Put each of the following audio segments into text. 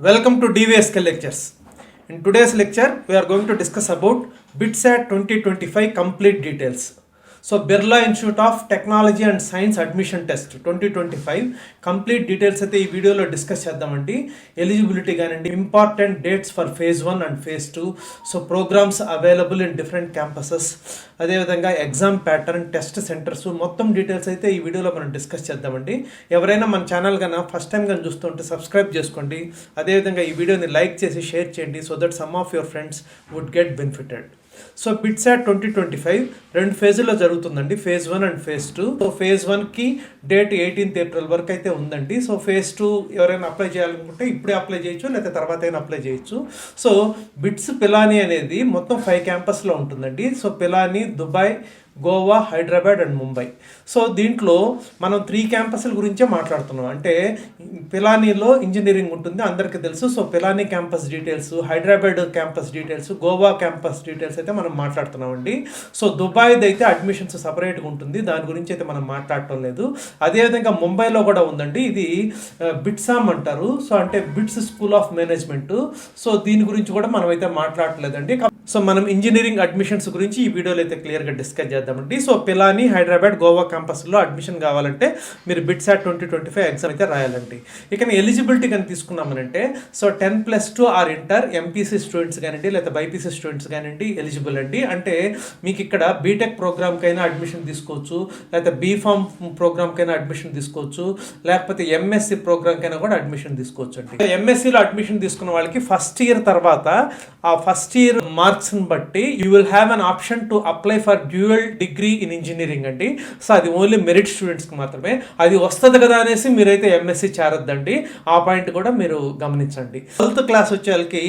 Welcome to DVSK lectures. In today's lecture, we are going to discuss about BITSAT 2025 complete details. So Birla Institute of Technology and Science Admission Test 2025 complete details అయితే ఈ వీడియోలో discuss చేద్దామండి. Eligibility కానివ్వండి, important dates for phase 1 and phase 2, so programmes available in different campuses, అదేవిధంగా exam pattern, test centres, మొత్తం details అయితే ఈ వీడియోలో మనం డిస్కస్ చేద్దామండి. ఎవరైనా మన ఛానల్ కన్నా ఫస్ట్ టైం కానీ చూస్తుంటే సబ్స్క్రైబ్ చేసుకోండి. అదేవిధంగా ఈ వీడియోని లైక్ చేసి షేర్ చేయండి so that some of your friends would get benefited. So BITSAT 2025 రెండు ఫేజుల్లో జరుగుతుందండి, phase 1 and phase 2. So phase 1కి డేట్ 18th ఏప్రిల్ వరకు అయితే ఉందండి. సో ఫేజ్ 2 ఎవరైనా అప్లై చేయాలనుకుంటే ఇప్పుడే అప్లై చేయొచ్చు, లేకపోతే తర్వాత అయినా అప్లై చేయొచ్చు. సో బిట్స్ పిలానీ అనేది మొత్తం 5 క్యాంపస్లో ఉంటుందండి. So Pilani, Dubai, Goa, Hyderabad and Mumbai. So దీంట్లో మనం 3 క్యాంపస్ల గురించే మాట్లాడుతున్నాం. అంటే పిలానీలో ఇంజనీరింగ్ ఉంటుంది, అందరికీ తెలుసు. So Pilani campus details, Hyderabad campus details, Goa campus details అయితే మనం మాట్లాడుతున్నామండి. సో దుబాయ్ది అయితే అడ్మిషన్స్ సపరేట్గా ఉంటుంది, దాని గురించి అయితే మనం మాట్లాడటం లేదు. అదేవిధంగా ముంబైలో కూడా ఉందండి, ఇది బిట్సామ్ అంటారు. సో అంటే bits school of management. So దీని గురించి కూడా మనం అయితే మాట్లాడలేదండి. సో మనం ఇంజనీరింగ్ అడ్మిషన్స్ గురించి ఈ వీడియోలో అయితే క్లియర్గా డిస్కస్ చేద్దామండి. సో పిలానీ, హైదరాబాద్, గోవా క్యాంపస్లో అడ్మిషన్ కావాలంటే మీరు బిట్సాట్ 2025 ఎగ్జామ్ అయితే రాయాలండి. ఇక ఎలిజిబిలిటీ కానీ తీసుకున్నామనంటే so 10+2 or inter MPC students కానివ్వండి, లేదా బైపీసీ స్టూడెంట్స్ కానివ్వండి ఎలిజిబుల్ అండి. అంటే మీకు ఇక్కడ బీటెక్ ప్రోగ్రామ్కైనా అడ్మిషన్ తీసుకోవచ్చు, లేకపోతే బీఫామ్ ప్రోగ్రామ్కైనా అడ్మిషన్ తీసుకోవచ్చు, లేకపోతే ఎంఎస్సి ప్రోగ్రామ్కైనా కూడా అడ్మిషన్ తీసుకోవచ్చు అండి. ఎంఎస్సిలో అడ్మిషన్ తీసుకున్న వాళ్ళకి ఫస్ట్ ఇయర్ తర్వాత ఆ ఫస్ట్ ఇయర్ మార్క్స్ని బట్టి you will have an option to apply for dual degree in engineering అండి. సో అది ఓన్లీ మెరిట్ స్టూడెంట్స్కి మాత్రమే. అది వస్తుంది కదా అనేసి మీరైతే ఎంఎస్సి చేరొద్దండి, ఆ పాయింట్ కూడా మీరు గమనించండి. 12th క్లాస్ వచ్చే వాళ్ళకి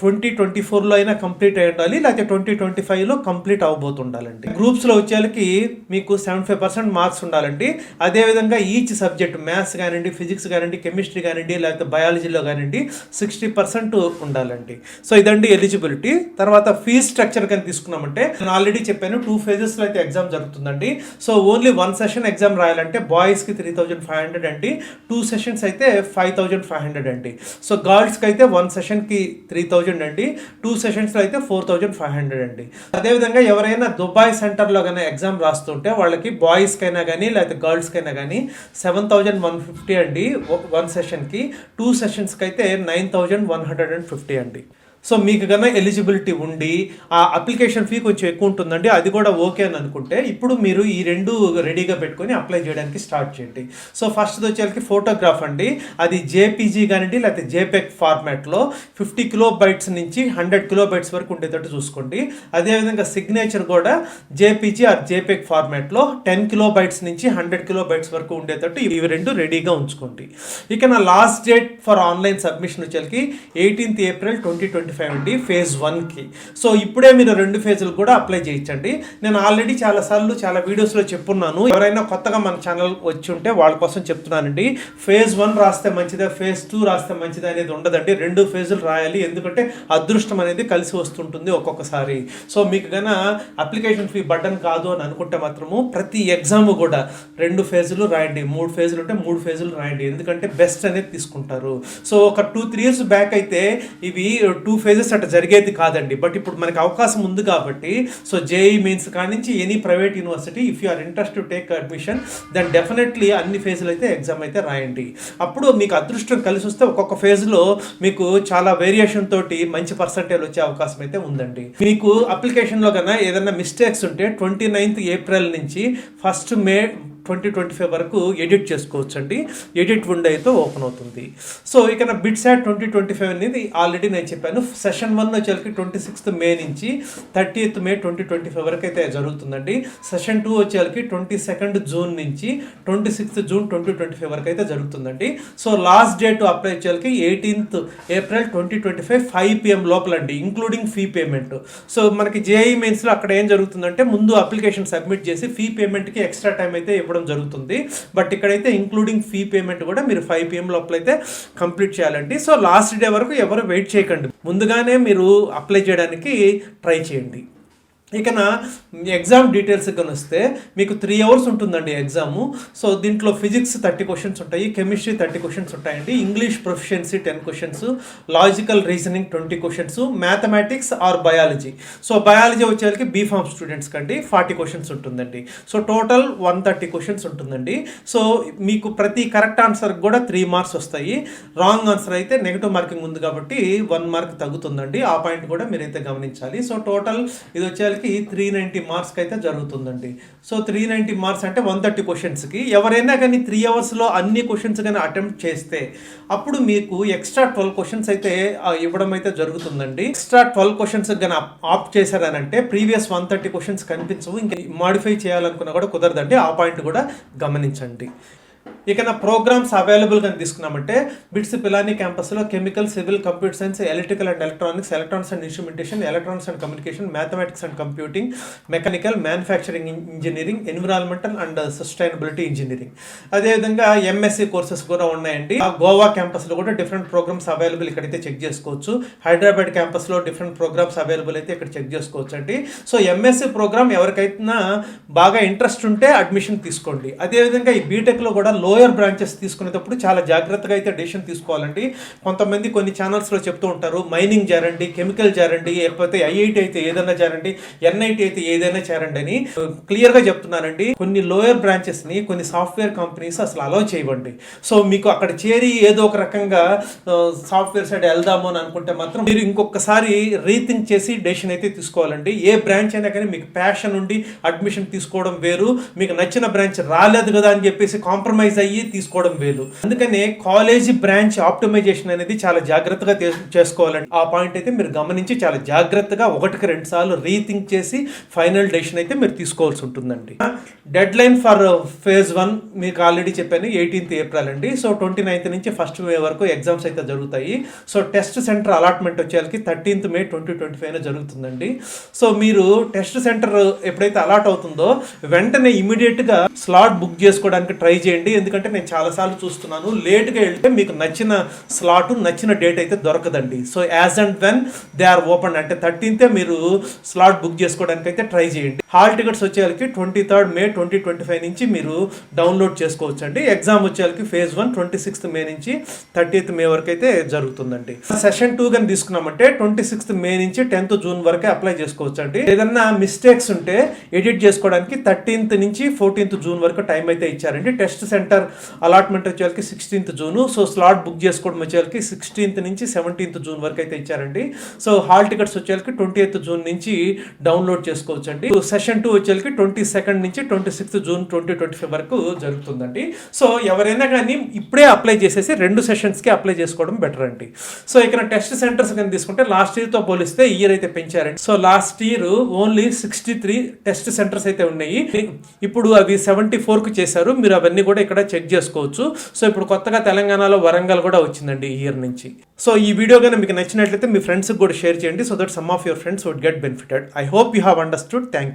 2024లో అయినా కంప్లీట్ అయి ఉండాలి, లేకపోతే 2025లో కంప్లీట్ అవ్వబోతుండాలండి. గ్రూప్స్లో వచ్చేళ్ళకి మీకు 75% మార్క్స్ ఉండాలండి. అదేవిధంగా ఈచ్ సబ్జెక్ట్ మ్యాథ్స్ కానివ్వండి, ఫిజిక్స్ కానివ్వండి, కెమిస్ట్రీ కానివ్వండి, లేకపోతే బయాలజీలో కానివ్వండి 60% ఉండాలండి. సో ఇదండి ఎలిజిబిలిటీ. తర్వాత ఫీజ్ స్ట్రక్చర్ కానీ తీసుకున్నామంటే నేను ఆల్రెడీ చెప్పాను, 2 phases అయితే ఎగ్జామ్ జరుగుతుందండి. సో ఓన్లీ 1 session ఎగ్జామ్ రాయాలంటే బాయ్స్కి 3,500 అండి, 2 sessions అయితే 5,500 అండి. సో గర్ల్స్కి అయితే 1 sessionకి 3,000 అండి, 2 sessionsలో అయితే 4,500 అండి. అదేవిధంగా ఎవరైనా దుబాయ్ సెంటర్లో కానీ ఎగ్జామ్ రాస్తుంటే వాళ్ళకి బాయ్స్కైనా కానీ లేకపోతే గర్ల్స్కైనా కానీ 7,150 అండి 1 sessionకి, 2 sessionsకి అయితే 9,150 అండి. సో మీకు కన్నా ఎలిజిబిలిటీ ఉండి ఆ అప్లికేషన్ ఫీ కొంచెం ఎక్కువ ఉంటుందండి, అది కూడా ఓకే అని అనుకుంటే ఇప్పుడు మీరు ఈ 2 రెడీగా పెట్టుకొని అప్లై చేయడానికి స్టార్ట్ చేయండి. సో ఫస్ట్ వచ్చేసరికి ఫోటోగ్రాఫ్ అండి, అది జేపీజీ కానివ్వండి లేకపోతే జేపెక్ ఫార్మాట్లో 50 kilobytes నుంచి 100 kilobytes వరకు ఉండేటట్టు చూసుకోండి. అదేవిధంగా సిగ్నేచర్ కూడా జేపీజీ ఆర్ జేపెక్ ఫార్మాట్లో 10 kilobytes నుంచి 100 kilobytes వరకు ఉండేటట్టు ఇవి 2 రెడీగా ఉంచుకోండి. ఇక నా last date for online submission వచ్చేసరికి 18th ఏప్రిల్ 2025 అండి ఫేజ్ 1కి. సో ఇప్పుడే మీరు 2 phases కూడా అప్లై చేయించండి. నేను ఆల్రెడీ చాలా వీడియోస్లో చెప్పున్నాను, ఎవరైనా కొత్తగా మన ఛానల్ వచ్చి ఉంటే వాళ్ళ కోసం చెప్తున్నానండి. ఫేజ్ 1 రాస్తే మంచిదే, ఫేజ్ 2 రాస్తే మంచిదే అనేది ఉండదండి. 2 phases రాయాలి, ఎందుకంటే అదృష్టం అనేది కలిసి వస్తుంటుంది ఒక్కొక్కసారి. సో మీకు కన్నా అప్లికేషన్ ఫీ బర్డన్ కాదు అని అనుకుంటే మాత్రము ప్రతి ఎగ్జామ్ కూడా 2 phases రాయండి, 3 phases ఉంటే 3 phases రాయండి, ఎందుకంటే బెస్ట్ అనేది తీసుకుంటారు. సో ఒక 2-3 years బ్యాక్ అయితే ఇవి 2 phases అట్లా జరిగేది కాదండి. బట్ ఇప్పుడు మనకి అవకాశం ఉంది కాబట్టి సో జేఈ మెయిన్స్ కానించి any private university if you are interest to take admission then definitely అన్ని ఫేజ్లు అయితే ఎగ్జామ్ అయితే రాయండి. అప్పుడు మీకు అదృష్టం కలిసి వస్తే ఒక్కొక్క ఫేజ్లో మీకు చాలా వేరియేషన్ తోటి మంచి పర్సంటేజ్ వచ్చే అవకాశం అయితే ఉందండి. మీకు అప్లికేషన్లో కన్నా ఏదైనా మిస్టేక్స్ ఉంటే 29th ఏప్రిల్ నుంచి 1st మే 2025 వరకు ఎడిట్ చేసుకోవచ్చు అండి. ఎడిట్ విండో అయితే ఓపెన్ అవుతుంది. సో ఇక బిట్సాట్ 2025 అనేది ఆల్రెడీ నేను చెప్పాను. సెషన్ 1 వచ్చేసరికి 26th మే నుంచి 30th మే 2025 వరకు అయితే జరుగుతుందండి. సెషన్ 2 వచ్చేసరికి 22nd జూన్ నుంచి 26th జూన్ 2025 వరకు అయితే జరుగుతుందండి. సో లాస్ట్ డేట్ అప్లై వచ్చేసరికి 18th ఏప్రిల్ 2025 5 PM లోపల అండి, ఇంక్లూడింగ్ ఫీ పేమెంట్. సో మనకి జేఈ మెయిన్స్లో అక్కడ ఏం జరుగుతుందంటే ముందు అప్లికేషన్ సబ్మిట్ చేసి ఫీ పేమెంట్కి ఎక్స్ట్రా టైం అయితే ఇవ్వడం జరుగుతుంది. బట్ ఇక్కడైతే ఇంక్లూడింగ్ ఫీ పేమెంట్ కూడా మీరు 5 PM లోపల అయితే కంప్లీట్ చేయాలండి. సో లాస్ట్ డే వరకు ఎవరు వెయిట్ చేయకండి, ముందుగానే మీరు అప్లై చేయడానికి ట్రై చేయండి. ఇకన ఎగ్జామ్ డీటెయిల్స్ కానీ వస్తే మీకు 3 అవర్స్ ఉంటుందండి ఎగ్జాము. సో దీంట్లో ఫిజిక్స్ 30 క్వశ్చన్స్ ఉంటాయి, కెమిస్ట్రీ 30 క్వశ్చన్స్ ఉంటాయండి, English proficiency 10 questions, logical reasoning 20 questions, mathematics are biology. So biology వచ్చేసరికి బీఫామ్ స్టూడెంట్స్ కండి 40 క్వశ్చన్స్ ఉంటుందండి. సో టోటల్ 130 క్వశ్చన్స్ ఉంటుందండి. సో మీకు ప్రతి కరెక్ట్ ఆన్సర్ కూడా 3 మార్క్స్ వస్తాయి. రాంగ్ ఆన్సర్ అయితే నెగిటివ్ మార్కింగ్ ఉంది కాబట్టి 1 మార్క్ తగ్గుతుందండి. ఆ పాయింట్ కూడా మీరైతే గమనించాలి. సో టోటల్ ఇది వచ్చేసరికి 390 మార్క్స్కి అయితే జరుగుతుందండి. సో 390 మార్క్స్ అంటే 130 క్వశ్చన్స్కి. ఎవరైనా కానీ 3 అవర్స్లో అన్ని క్వశ్చన్స్ కానీ అటెంప్ట్ చేస్తే అప్పుడు మీకు ఎక్స్ట్రా 12 క్వశ్చన్స్ అయితే ఇవ్వడం అయితే జరుగుతుందండి. ఎక్స్ట్రా 12 క్వశ్చన్స్ కానీ ఆప్ట్ చేశారనంటే ప్రీవియస్ 130 క్వశ్చన్స్ కనిపించవు, ఇంకా మాడిఫై చేయాలనుకున్నా కూడా కుదరదండి. ఆ పాయింట్ కూడా గమనించండి. ఇక నా ప్రోగ్రామ్స్ అవైలబుల్ కానీ తీసుకున్నామంటే బిట్స్ పిలానీ క్యాంపస్లో chemical, civil, computer science, electrical and electronics, electronics and instrumentation, electronics and communication, mathematics and computing, mechanical, manufacturing engineering, environmental and sustainability engineering. అదేవిధంగా ఎంఎస్సి కోర్సెస్ కూడా ఉన్నాయండి. గోవా క్యాంపస్లో కూడా డిఫరెంట్ ప్రోగ్రామ్స్ అవైలబుల్ ఇక్కడైతే check చేసుకోవచ్చు. హైదరాబాద్ క్యాంపస్లో డిఫరెంట్ ప్రోగ్రామ్స్ అవైలబుల్ అయితే ఇక్కడ చెక్ చేసుకోవచ్చు అండి. సో ఎంఎస్సి ప్రోగ్రామ్ ఎవరికైనా బాగా ఇంట్రెస్ట్ ఉంటే అడ్మిషన్ తీసుకోండి. అదేవిధంగా ఈ బీటెక్లో కూడా లోయర్ బ్రాంచెస్ తీసుకునేటప్పుడు చాలా జాగ్రత్తగా అయితే డెసిషన్ తీసుకోవాలండి. కొంతమంది కొన్ని ఛానల్స్లో చెప్తూ ఉంటారు మైనింగ్ చేరండి, కెమికల్ చేరండి, లేకపోతే ఐఐటి అయితే ఏదైనా చేరండి, ఎన్ఐటి అయితే ఏదైనా చేరండి అని క్లియర్గా చెప్తున్నానండి. కొన్ని లోయర్ బ్రాంచెస్ని కొన్ని సాఫ్ట్వేర్ కంపెనీస్ అసలు అలౌ చేయవండి. సో మీకు అక్కడ చేరి ఏదో ఒక రకంగా సాఫ్ట్వేర్ సైడ్ వెళ్దాము అని అనుకుంటే మాత్రం మీరు ఇంకొకసారి రీథింక్ చేసి డెసిషన్ అయితే తీసుకోవాలండి. ఏ బ్రాంచ్ అయినా కానీ మీకు ప్యాషన్ ఉండి అడ్మిషన్ తీసుకోవడం వేరు, మీకు నచ్చిన బ్రాంచ్ రాలేదు కదా అని చెప్పేసి కాంప్రమైజ్ అయ్యి తీసుకోవడం వేలు. అందుకనే కాలేజీ బ్రాంచ్ ఆప్టిమైజేషన్ అనేది చాలా జాగ్రత్తగా చేసుకోవాలండి. ఆ పాయింట్ అయితే మీరు గమనించి చాలా జాగ్రత్తగా 1-2 సార్లు రీథింక్ చేసి ఫైనల్ డెసిషన్ అయితే మీరు తీసుకోవాల్సి ఉంటుందండి. డెడ్ లైన్ ఫర్ ఫేజ్ 1 మీకు ఆల్రెడీ చెప్పాను 18th ఏప్రిల్ అండి. సో 29th నుంచి 1st మే వరకు ఎగ్జామ్స్ అయితే జరుగుతాయి. సో టెస్ట్ సెంటర్ అలాట్మెంట్ వచ్చేసరికి 13th మే 2025 జరుగుతుందండి. సో మీరు టెస్ట్ సెంటర్ ఎప్పుడైతే అలాట్ అవుతుందో వెంటనే ఇమీడియట్గా స్లాట్ బుక్ చేసుకోవడానికి ట్రై చేయండి. ఎందుకంటే నేను చాలాసార్లు చూస్తున్నాను లేట్గా వెళ్తే మీకు నచ్చిన స్లాట్ నచ్చిన డేట్ అయితే దొరకదండి. So as and when they are open అంటే 13th మీరు స్లాట్ బుక్ చేసుకోవడానికి అయితే ట్రై చేయండి. హాల్ టికెట్స్ వచ్చేసరికి 23rd మే 2025 నుంచి మీరు డౌన్లోడ్ చేసుకోవచ్చు అండి. ఎగ్జామ్ వచ్చేసరికి ఫేజ్ 1 26th మే నుంచి 30th మే వరకు అయితే జరుగుతుందండి. సెషన్ 2 కానీ తీసుకున్నామంటే 26th మే నుంచి 10th జూన్ వరకే అప్లై చేసుకోవచ్చు అండి. ఏదన్నా మిస్టేక్స్ ఉంటే ఎడిట్ చేసుకోవడానికి 13th నుంచి 14th జూన్ వరకు టైం అయితే ఇచ్చారండి. టెస్ట్ సెంటర్ అలాట్మెంట్ వచ్చేసరికి 16th June. So slot book చేసుకోవడం వచ్చేసరికి 16th నుంచి 17th జూన్ వరకు అయితే ఇచ్చారండి. సో హాల్ టికెట్స్ వచ్చేసరికి 20th జూన్ నుంచి డౌన్లోడ్ చేసుకోవచ్చు అండి. సెషన్ 2 వచ్చేసరికి 22nd నుంచి 26th జూన్ 2025 వరకు జరుగుతుందండి. సో ఎవరైనా కానీ ఇప్పుడే అప్లై చేసేసి 2 సెషన్స్కి అప్లై చేసుకోవడం బెటర్ అండి. సో ఇక్కడ టెస్ట్ సెంటర్స్ కానీ తీసుకుంటే లాస్ట్ ఇయర్తో పోలిస్తే ఈ ఇయర్ అయితే పెంచారండి. So last year only 63 test centres అయితే ఉన్నాయి. ఇప్పుడు అవి 74కు చేశారు. మీరు అవన్నీ కూడా ఇక్కడ చెక్ చేసుకోవచ్చు. సో ఇప్పుడు కొత్తగా తెలంగాణలో వరంగల్ కూడా వచ్చిందండి ఈ ఇయర్ నుంచి. సో ఈ వీడియో కానీ మీకు నచ్చినట్లయితే మీ ఫ్రెండ్స్కి కూడా షేర్ చేయండి. So that some of your friends would get benefited. I hope you have understood. Thank you.